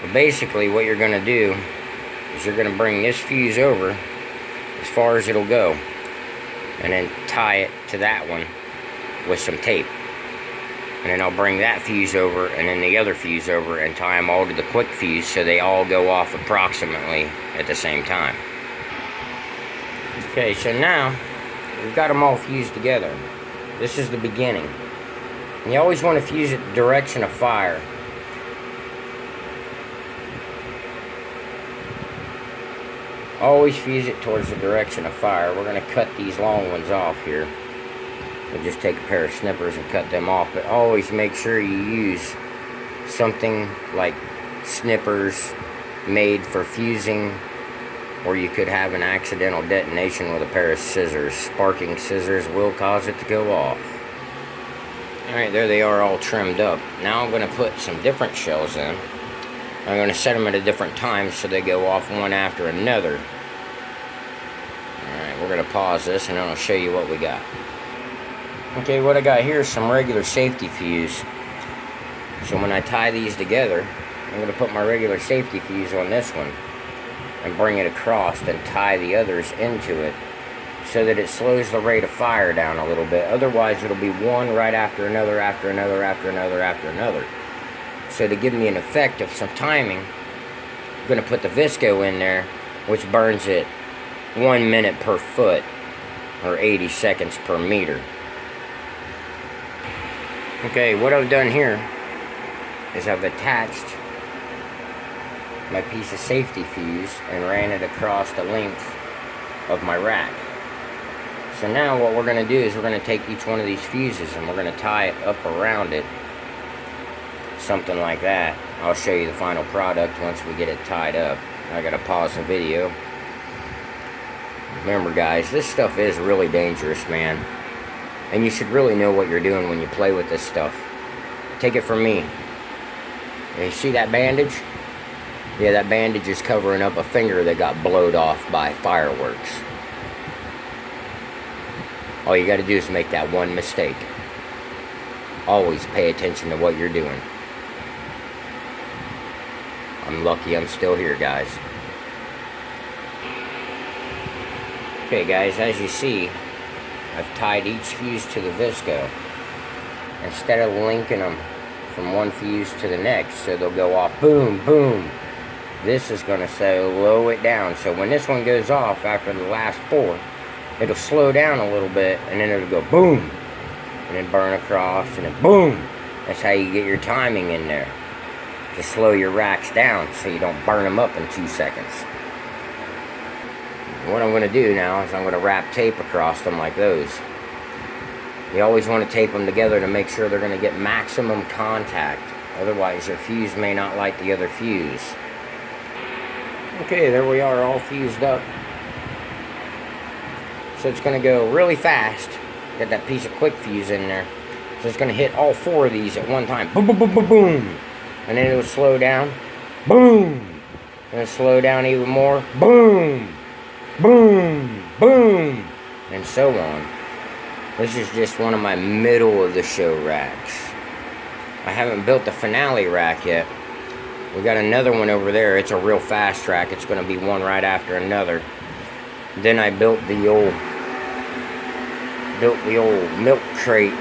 But basically what you're going to do is you're going to bring this fuse over as far as it'll go, and then tie it to that one with some tape. And then I'll bring that fuse over and then the other fuse over and tie them all to the quick fuse so they all go off approximately at the same time. Okay, so now we've got them all fused together. This is the beginning. And you always want to fuse it the direction of fire. Always fuse it towards the direction of fire. We're going to cut these long ones off here. We'll just take a pair of snippers and cut them off. But always make sure you use something like snippers made for fusing, or you could have an accidental detonation with a pair of scissors. Sparking scissors will cause it to go off. Alright, there they are all trimmed up. Now I'm going to put some different shells in. I'm going to set them at a different time so they go off one after another. Alright, we're going to pause this and then I'll show you what we got. Okay, what I got here is some regular safety fuse. So when I tie these together, I'm going to put my regular safety fuse on this one and bring it across and tie the others into it so that it slows the rate of fire down a little bit. Otherwise, it'll be one right after another, after another, after another, after another. So to give me an effect of some timing, I'm going to put the Visco in there, which burns at 1 minute per foot, or 80 seconds per meter. Okay, what I've done here is I've attached my piece of safety fuse and ran it across the length of my rack. So now what we're going to do is we're going to take each one of these fuses and we're going to tie it up around it, something like that. I'll show you the final product once we get it tied up. I gotta pause the video. Remember guys, this stuff is really dangerous, man. And you should really know what you're doing when you play with this stuff. Take it from me. You see that bandage? Yeah, that bandage is covering up a finger that got blowed off by fireworks. All you gotta do is make that one mistake. Always pay attention to what you're doing. I'm lucky I'm still here, guys. Okay guys, as you see, I've tied each fuse to the Visco. Instead of linking them from one fuse to the next, so they'll go off boom, boom. This is going to slow it down. So when this one goes off after the last four, it'll slow down a little bit, and then it'll go boom, and then burn across, and then boom. That's how you get your timing in there, to slow your racks down so you don't burn them up in 2 seconds. What I'm going to do now is I'm going to wrap tape across them like those. You always want to tape them together to make sure they're going to get maximum contact. Otherwise your fuse may not light the other fuse. Okay, there we are, all fused up. So it's going to go really fast. Got that piece of quick fuse in there. So it's going to hit all four of these at one time. Boom, boom, boom, boom, boom. And then it'll slow down. Boom. And it'll slow down even more. Boom. Boom. Boom. And so on. This is just one of my middle of the show racks. I haven't built the finale rack yet. We got another one over there. It's a real fast rack. It's going to be one right after another. Then I built the old milk crate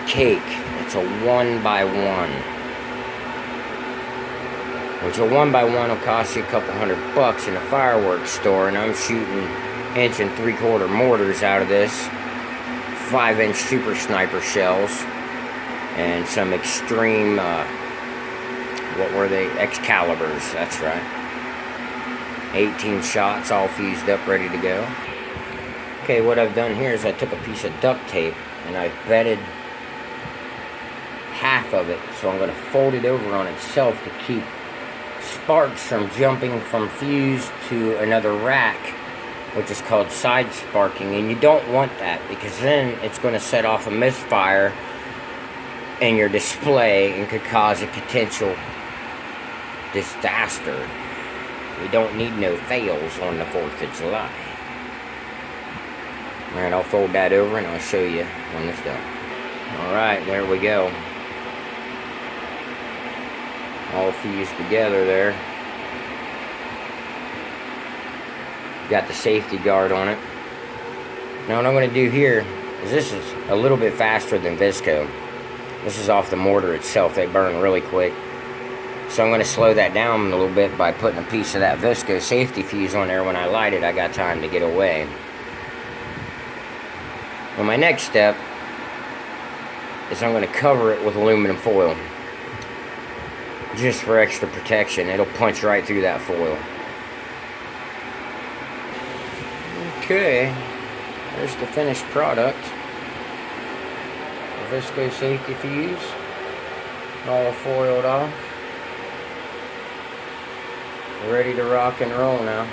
cake. It's a 1x1. Which a 1x1 will cost you a couple $100 in a fireworks store, and I'm shooting 1 3/4 mortars out of this, 5-inch super sniper shells, and some extreme, what were they? Excaliburs, that's right. 18 shots, all fused up, ready to go. Okay, what I've done here is I took a piece of duct tape and I vetted half of it, so I'm going to fold it over on itself to keep sparks from jumping from fuse to another rack, which is called side sparking. And you don't want that, because then it's going to set off a misfire in your display and could cause a potential disaster. We don't need no fails on the 4th of July. Alright, I'll fold that over and I'll show you when it's done. Alright, there we go. all fused together there. Got the safety guard on it. Now what I'm going to do here is, this is a little bit faster than Visco. This is off the mortar itself. They burn really quick. So I'm going to slow that down a little bit by putting a piece of that Visco safety fuse on there. When I light it, I got time to get away. And my next step is I'm going to cover it with aluminum foil, just for extra protection. It'll punch right through that foil. Okay, there's the finished product. The Visco safety fuse, all foiled off. Ready to rock and roll now.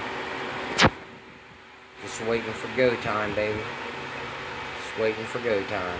Just waiting for go time, baby. Just waiting for go time.